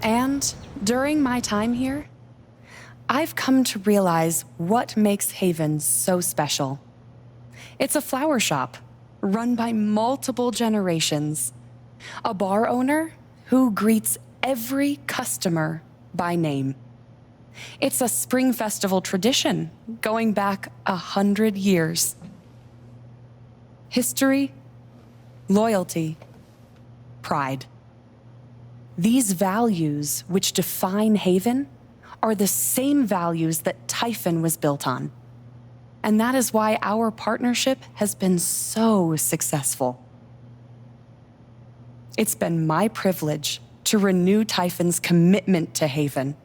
And during my time here, I've come to realize what makes Haven so special. It's a flower shop run by multiple generations, a bar owner who greets every customer by name. It's a spring festival tradition going back 100 years. History, loyalty, pride. These values which define Haven are the same values that Typhon was built on. And that is why our partnership has been so successful. It's been my privilege to renew Typhon's commitment to Haven.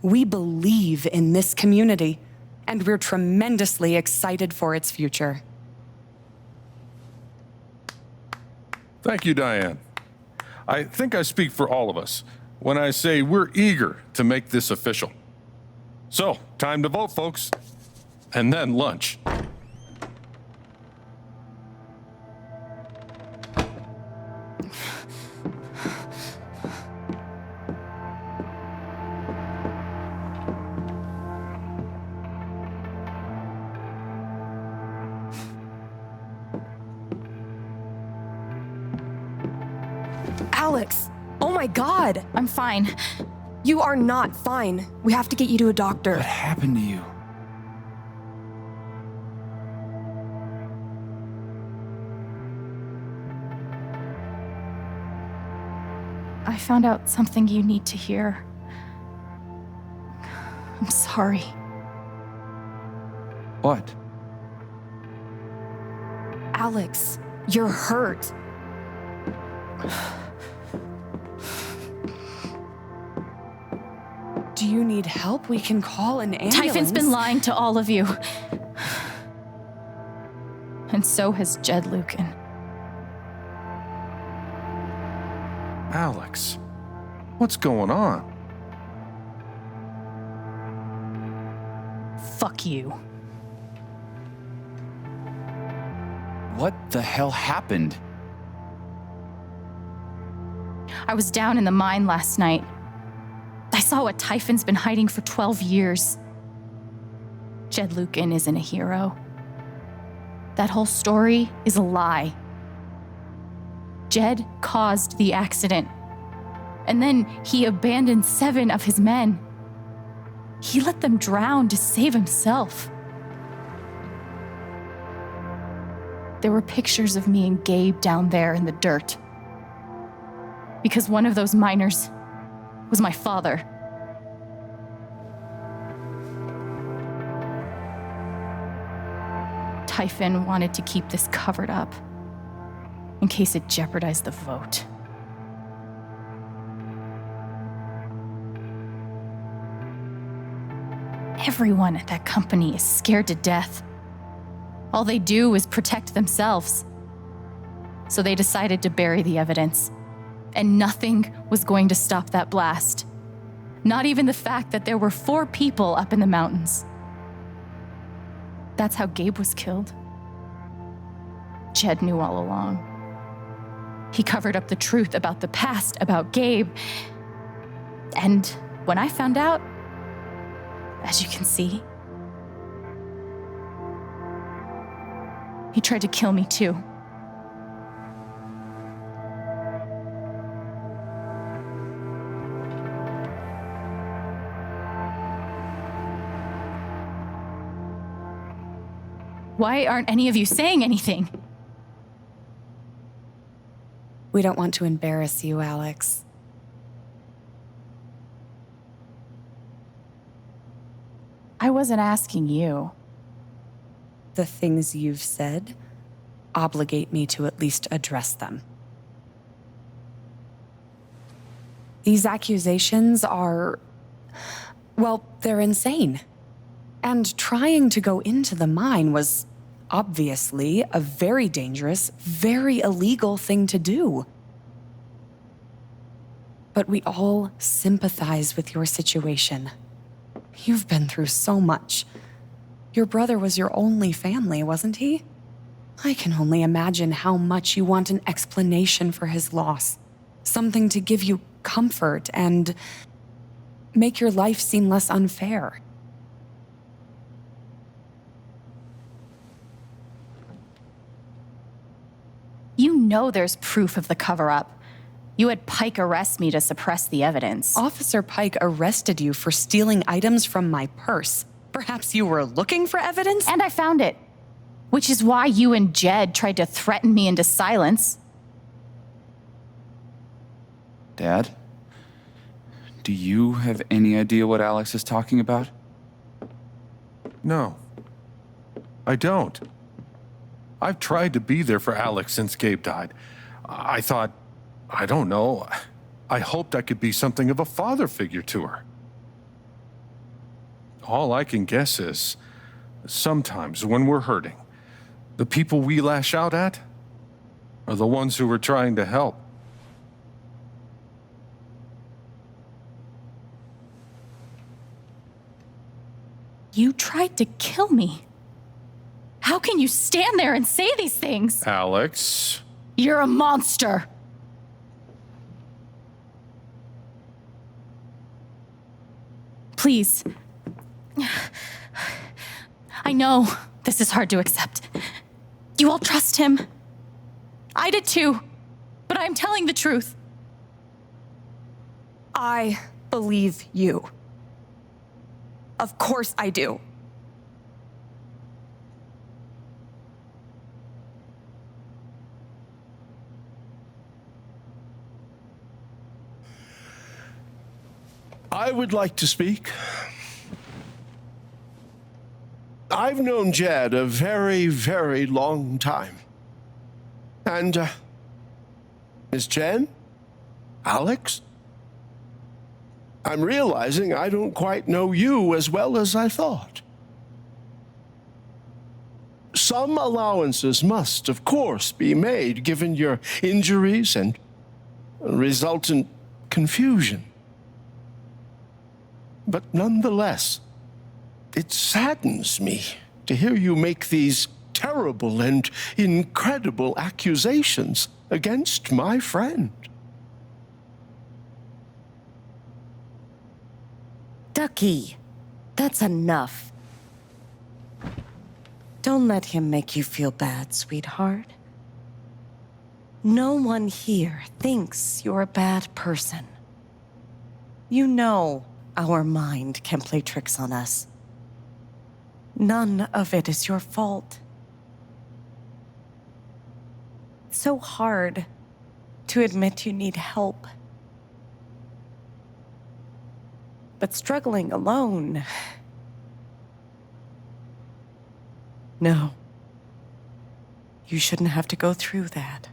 We believe in this community, and we're tremendously excited for its future. Thank you, Diane. I think I speak for all of us when I say we're eager to make this official. So, time to vote, folks. And then lunch. Alex! Oh my God! I'm fine. You are not fine. We have to get you to a doctor. What happened to you? I found out something you need to hear. I'm sorry. What? Alex, you're hurt. Do you need help? We can call an ambulance. Typhon's been lying to all of you. And so has Jed Lucan. Alex, what's going on? Fuck you. What the hell happened? I was down in the mine last night. I saw what Typhon's been hiding for 12 years. Jed Lucan isn't a hero. That whole story is a lie. Jed caused the accident. And then he abandoned 7 of his men. He let them drown to save himself. There were pictures of me and Gabe down there in the dirt. Because one of those miners was my father. Typhon wanted to keep this covered up in case it jeopardized the vote. Everyone at that company is scared to death. All they do is protect themselves. So they decided to bury the evidence. And nothing was going to stop that blast. Not even the fact that there were 4 people up in the mountains. That's how Gabe was killed. Jed knew all along. He covered up the truth about the past, about Gabe. And when I found out, as you can see, he tried to kill me too. Why aren't any of you saying anything? We don't want to embarrass you, Alex. I wasn't asking you. The things you've said obligate me to at least address them. These accusations are, well, they're insane. And trying to go into the mine was obviously a very dangerous, very illegal thing to do. But we all sympathize with your situation. You've been through so much. Your brother was your only family, wasn't he? I can only imagine how much you want an explanation for his loss. Something to give you comfort and make your life seem less unfair. You know there's proof of the cover-up. You had Pike arrest me to suppress the evidence. Officer Pike arrested you for stealing items from my purse. Perhaps you were looking for evidence? And I found it. Which is why you and Jed tried to threaten me into silence. Dad? Do you have any idea what Alex is talking about? No, I don't. I've tried to be there for Alex since Gabe died. I thought, I don't know, I hoped I could be something of a father figure to her. All I can guess is, sometimes when we're hurting, the people we lash out at are the ones who we're trying to help. You tried to kill me. How can you stand there and say these things? Alex. You're a monster. Please. I know this is hard to accept. You all trust him. I did too. But I'm telling the truth. I believe you. Of course I do. I would like to speak. I've known Jed a very, very long time. And, Miss Jen? Alex? I'm realizing I don't quite know you as well as I thought. Some allowances must, of course, be made given your injuries and resultant confusion. But nonetheless, it saddens me to hear you make these terrible and incredible accusations against my friend. Ducky, that's enough. Don't let him make you feel bad, sweetheart. No one here thinks you're a bad person. You know our mind can play tricks on us. None of it is your fault. It's so hard to admit you need help. But struggling alone... No. You shouldn't have to go through that.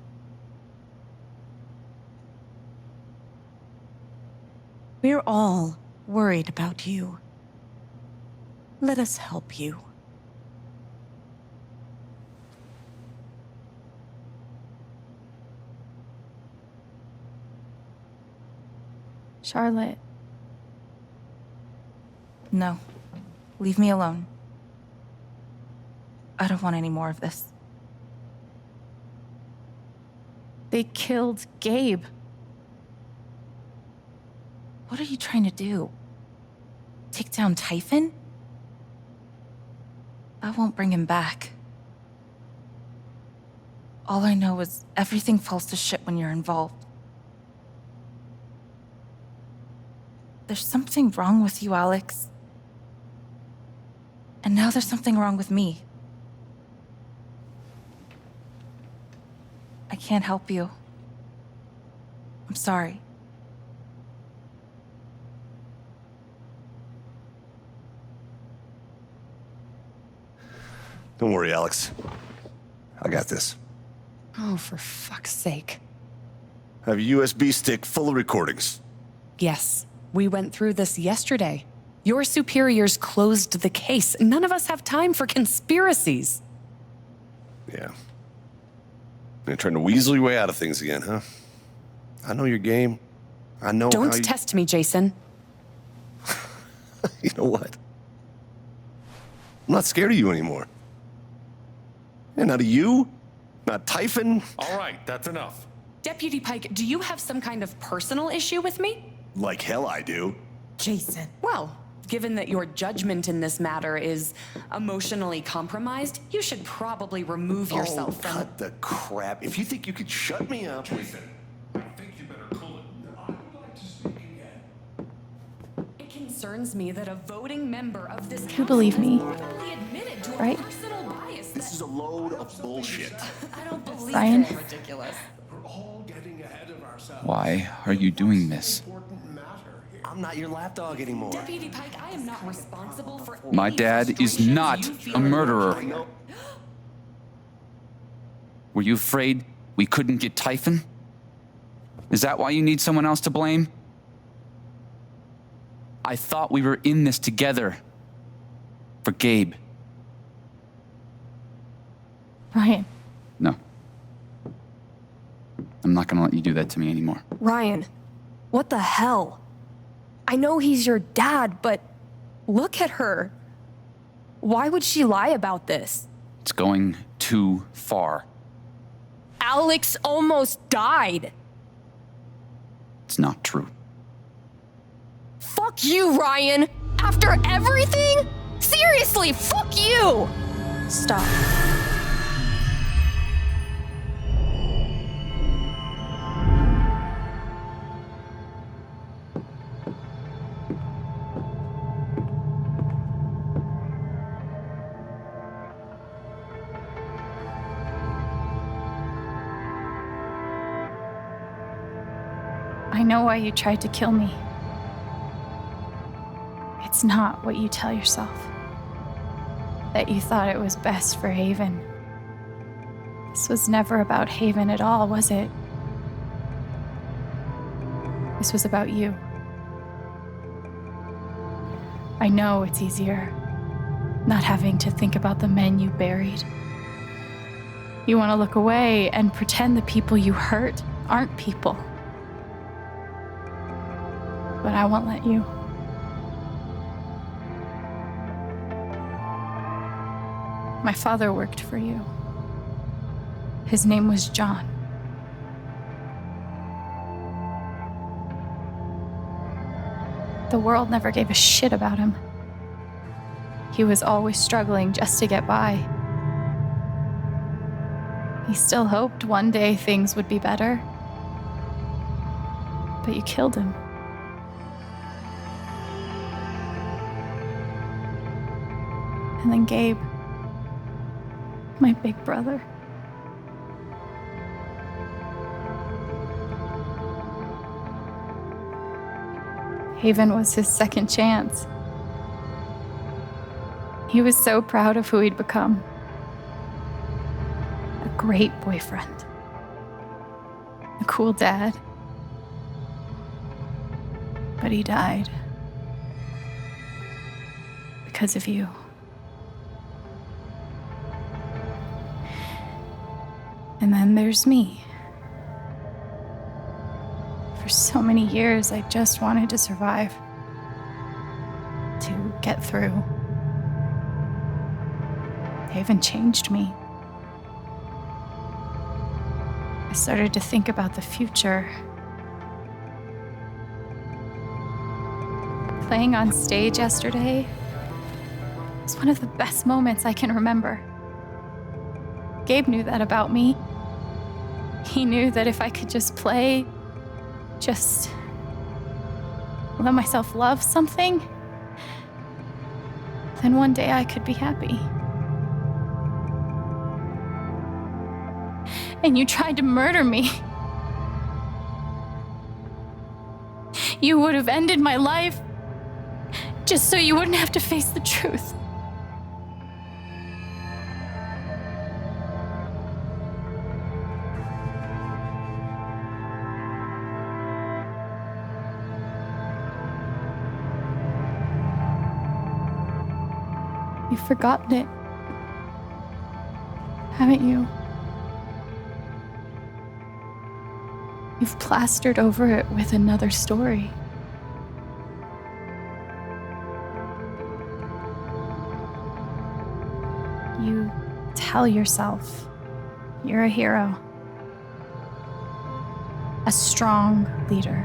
We're all worried about you. Let us help you. Charlotte. No. Leave me alone. I don't want any more of this. They killed Gabe. What are you trying to do? Take down Typhon? That won't bring him back. All I know is everything falls to shit when you're involved. There's something wrong with you, Alex. And now there's something wrong with me. I can't help you. I'm sorry. Don't worry, Alex. I got this. Oh, for fuck's sake. I have a USB stick full of recordings. Yes, we went through this yesterday. Your superiors closed the case. None of us have time for conspiracies. Yeah. You're trying to weasel your way out of things again, huh? I know your game. I know Don't how you... test me, Jason. You know what? I'm not scared of you anymore. And not of you, not Typhon. All right, that's enough. Deputy Pike, do you have some kind of personal issue with me? Like hell I do. Jason. Well, given that your judgment in this matter is emotionally compromised, you should probably remove yourself from... cut the crap. If you think you could shut me up... Jason, I think you better cool it. I would like to speak again. It concerns me that a voting member of this council You believe me, has openly admitted to a right? personal bias This is a load of bullshit. I don't believe Ryan? it's ridiculous. We're all getting ahead of ourselves. Why are you doing this? Important matter here. I'm not your lapdog anymore. Deputy Pike, I am not responsible for My any dad is frustrations not you feel a murderer. No. Were you afraid we couldn't get Typhon? Is that why you need someone else to blame? I thought we were in this together. For Gabe. Ryan, No. I'm not gonna let you do that to me anymore. Ryan, what the hell? I know he's your dad, but look at her. Why would she lie about this? It's going too far. Alex almost died. It's not true. Fuck you, Ryan. After everything? Seriously, fuck you. Stop. I know why you tried to kill me. It's not what you tell yourself. That you thought it was best for Haven. This was never about Haven at all, was it? This was about you. I know it's easier not having to think about the men you buried. You want to look away and pretend the people you hurt aren't people. But I won't let you. My father worked for you. His name was John. The world never gave a shit about him. He was always struggling just to get by. He still hoped one day things would be better. But you killed him. And then Gabe, my big brother. Haven was his second chance. He was so proud of who he'd become. A great boyfriend. A cool dad. But he died. Because of you. And then there's me. For so many years, I just wanted to survive. To get through. Haven changed me. I started to think about the future. Playing on stage yesterday was one of the best moments I can remember. Gabe knew that about me. He knew that if I could just play, just let myself love something, then one day I could be happy. And you tried to murder me. You would have ended my life just so you wouldn't have to face the truth. You've forgotten it, haven't you? You've plastered over it with another story. You tell yourself you're a hero. a strong leader.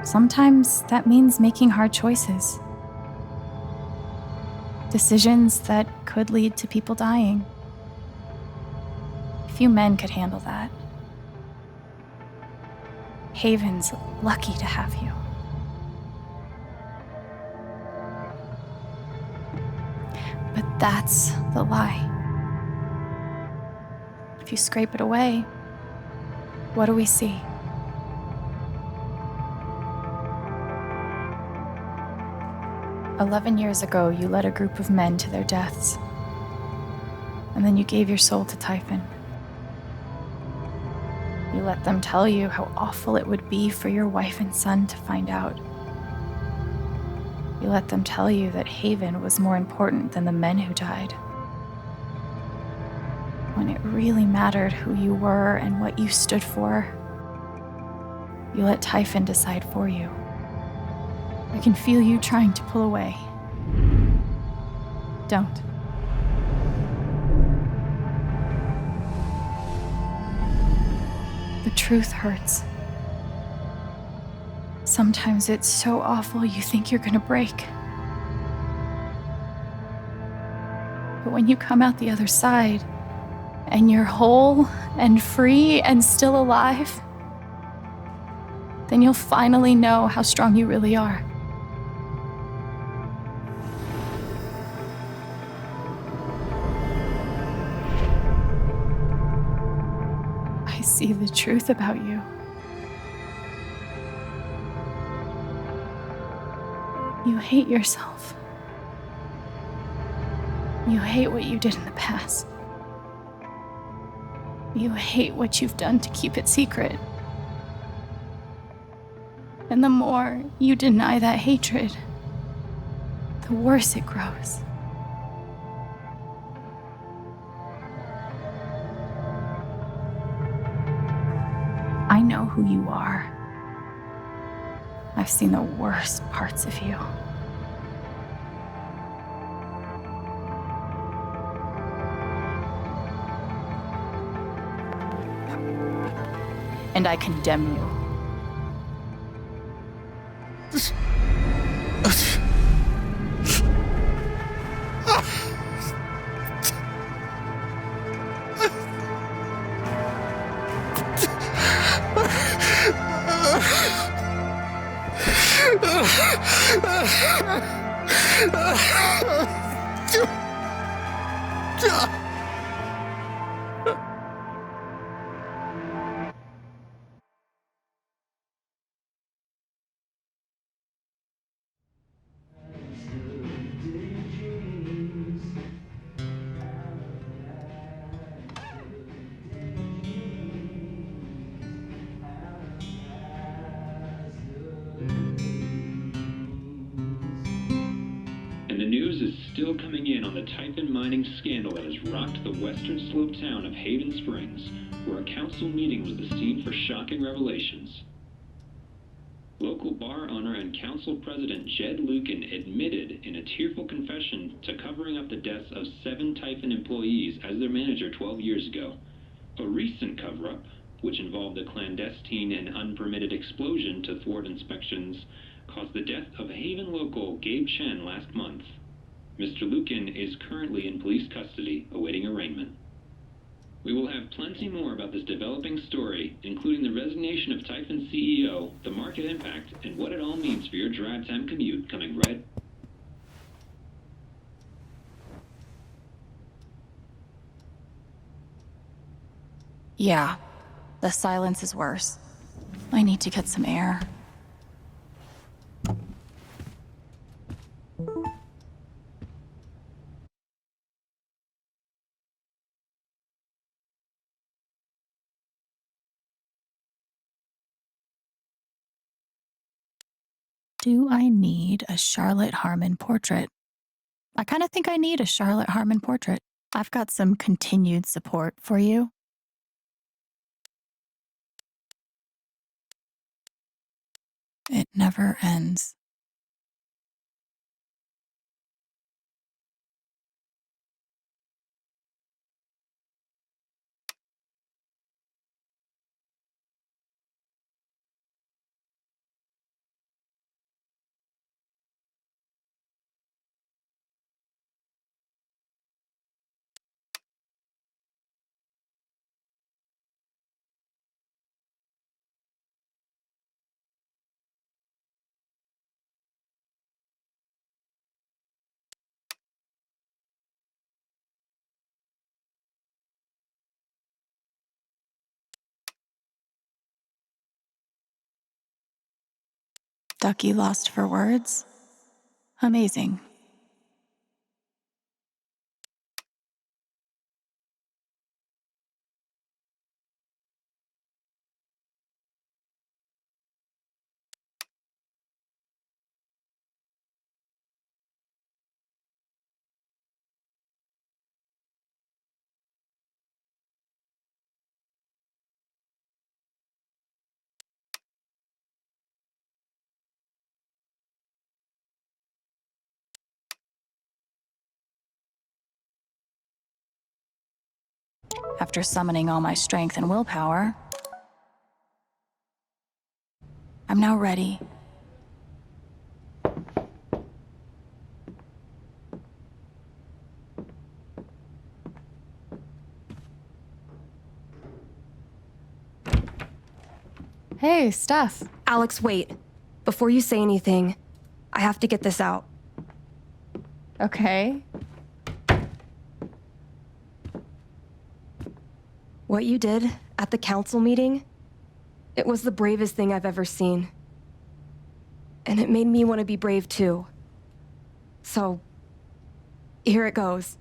Sometimes that means making hard choices. Decisions that could lead to people dying. Few men could handle that. Haven's lucky to have you. But that's the lie. If you scrape it away, what do we see? "11 years ago, you led a group of men to their deaths. And then you gave your soul to Typhon. You let them tell you how awful it would be for your wife and son to find out. You let them tell you that Haven was more important than the men who died. When it really mattered who you were and what you stood for, you let Typhon decide for you. I can feel you trying to pull away. Don't. The truth hurts. Sometimes it's so awful you think you're gonna break. But when you come out the other side, and you're whole and free and still alive, then you'll finally know how strong you really are. I see the truth about you. You hate yourself. You hate what you did in the past. You hate what you've done to keep it secret. And the more you deny that hatred, the worse it grows. I know who you are. I've seen the worst parts of you. And I condemn you. And the news is still coming in on the Typhon mining scandal that has rocked the western slope town of Haven Springs, where a council meeting was the scene for shocking revelations. Local bar owner and council president Jed Lucan admitted in a tearful confession to covering up the deaths of 7 Typhon employees as their manager 12 years ago. A recent cover-up, which involved a clandestine and unpermitted explosion to thwart inspections, caused the death of Haven local Gabe Chen last month. Mr. Lucan is currently in police custody, awaiting arraignment. We will have plenty more about this developing story, including the resignation of Typhon's CEO, the market impact, and what it all means for your drive time commute, coming right. Yeah, the silence is worse. I need to get some air. Do I need a Charlotte Harmon portrait? I kind of think I need a Charlotte Harmon portrait. I've got some continued support for you. It never ends. Ducky lost for words? Amazing. After summoning all my strength and willpower, I'm now ready. Hey, Steph. Alex, wait. Before you say anything, I have to get this out. Okay. What you did at the council meeting, it was the bravest thing I've ever seen. And it made me want to be brave too. So, here it goes.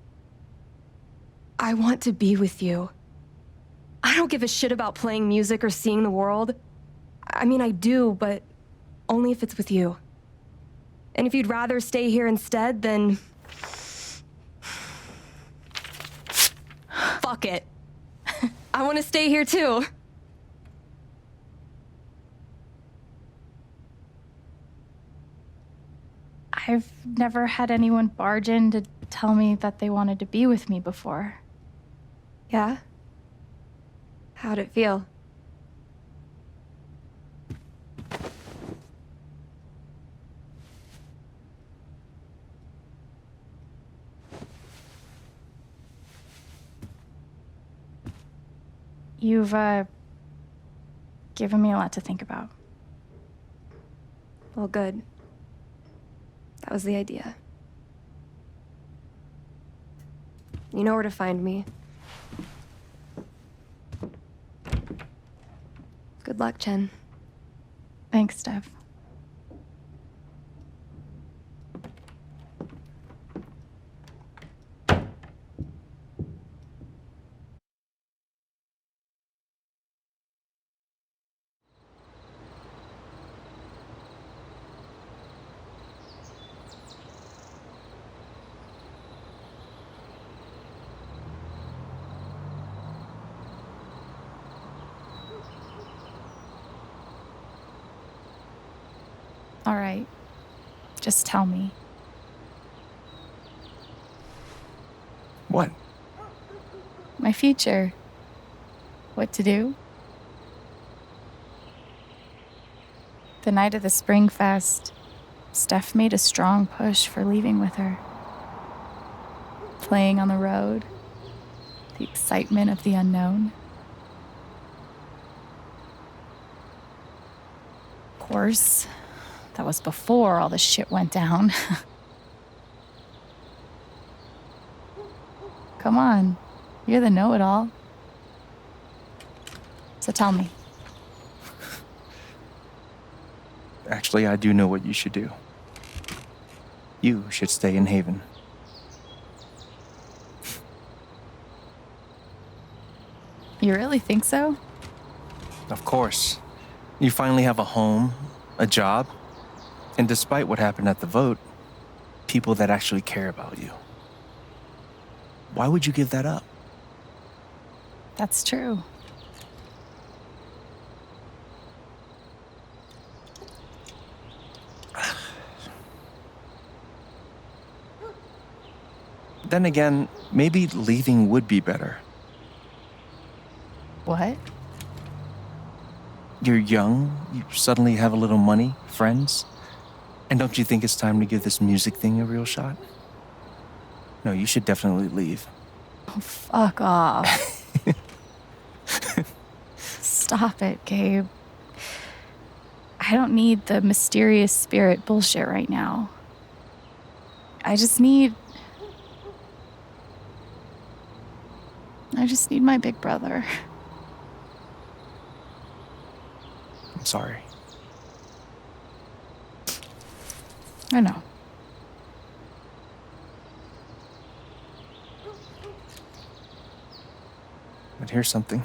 I want to be with you. I don't give a shit about playing music or seeing the world. I mean, I do, but only if it's with you. And if you'd rather stay here instead, then... fuck it. I want to stay here too. I've never had anyone barge in to tell me that they wanted to be with me before. Yeah? How'd it feel? You've, given me a lot to think about. Well, good. That was the idea. You know where to find me. Good luck, Chen. Thanks, Steph. All right. Just tell me. What? My future. What to do? The night of the Spring Fest, Steph made a strong push for leaving with her. Playing on the road, the excitement of the unknown. Of course, that was before all the shit went down. Come on, you're the know-it-all. So tell me. Actually, I do know what you should do. You should stay in Haven. You really think so? Of course. You finally have a home, a job, and despite what happened at the vote, people that actually care about you. Why would you give that up? That's true. Then again, maybe leaving would be better. What? You're young, you suddenly have a little money, friends, and don't you think it's time to give this music thing a real shot? No, you should definitely leave. Oh, fuck off. Stop it, Gabe. I don't need the mysterious spirit bullshit right now. I just need my big brother. I'm sorry. I know. But here's something.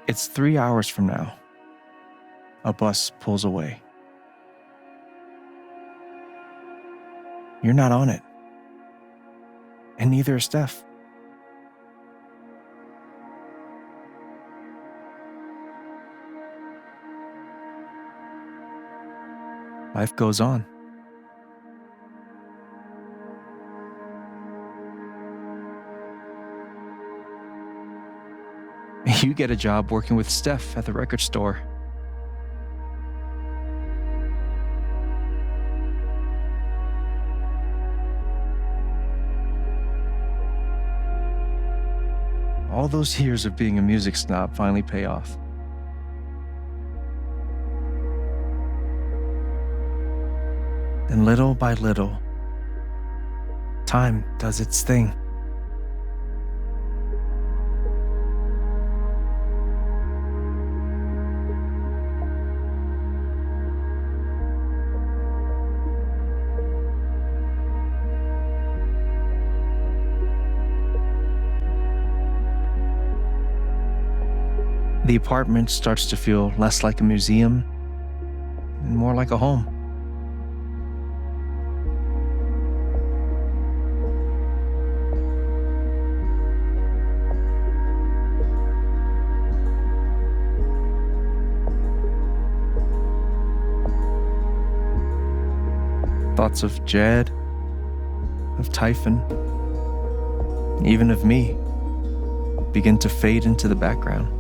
It's 3 hours from now. A bus pulls away. You're not on it. And neither is Steph. Life goes on. You get a job working with Steph at the record store. All those years of being a music snob finally pay off. And little by little, time does its thing. The apartment starts to feel less like a museum and more like a home. Thoughts of Jed, of Typhon, even of me begin to fade into the background.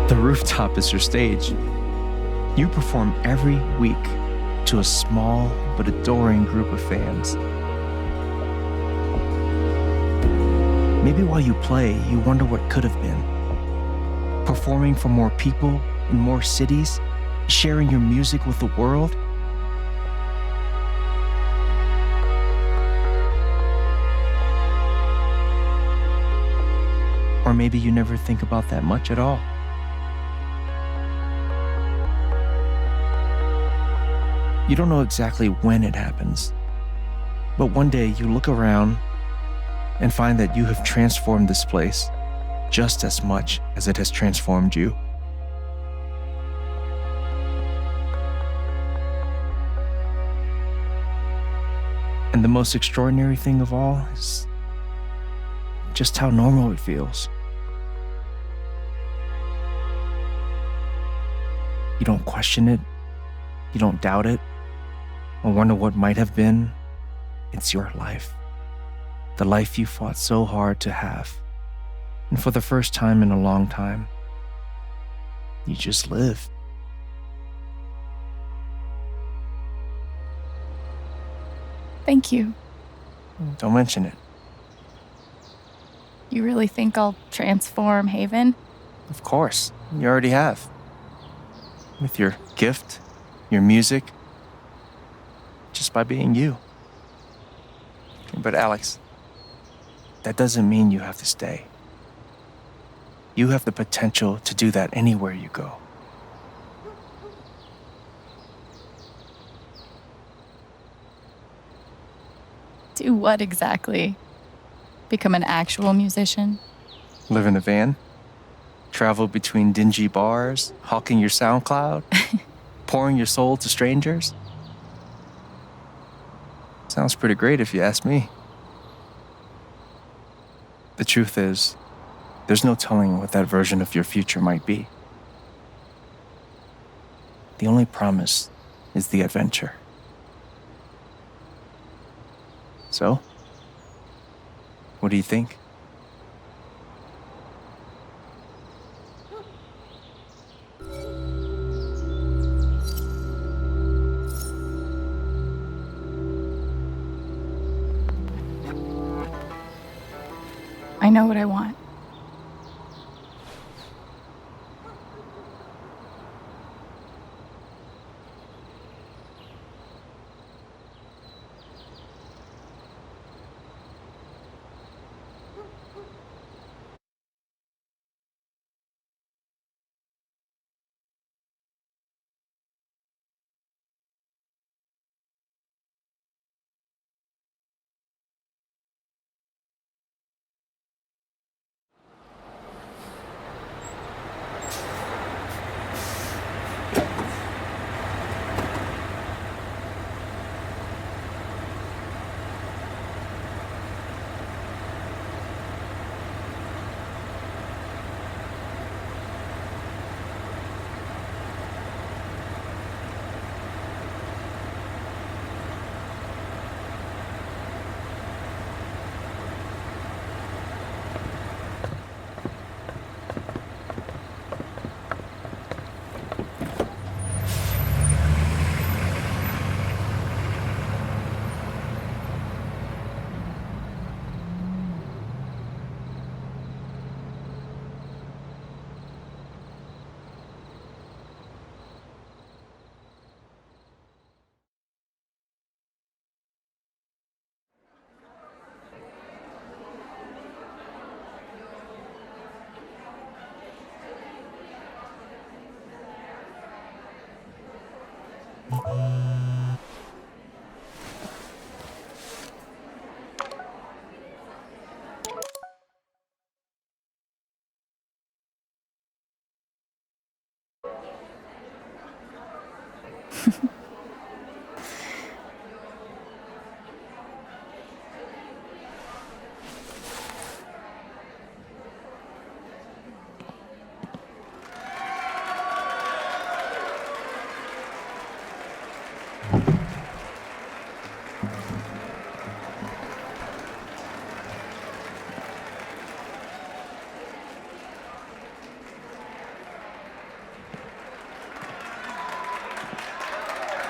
The rooftop is your stage. You perform every week to a small but adoring group of fans. Maybe while you play, you wonder what could have been. Performing for more people in more cities, sharing your music with the world. Or maybe you never think about that much at all. You don't know exactly when it happens, but one day you look around and find that you have transformed this place just as much as it has transformed you. And the most extraordinary thing of all is just how normal it feels. You don't question it, you don't doubt it, or wonder what might have been. It's your life. The life you fought so hard to have. And for the first time in a long time, you just live. Thank you. Don't mention it. You really think I'll transform Haven? Of course, you already have. With your gift, your music, just by being you. But Alex, that doesn't mean you have to stay. You have the potential to do that anywhere you go. Do what exactly? Become an actual musician? Live in a van, travel between dingy bars, hawking your SoundCloud, pouring your soul to strangers. Sounds pretty great if you ask me. The truth is, There's no telling what that version of your future might be. The only promise is the adventure. So, what do you think? I know what I want.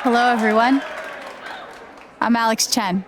Hello, everyone. I'm Alex Chen.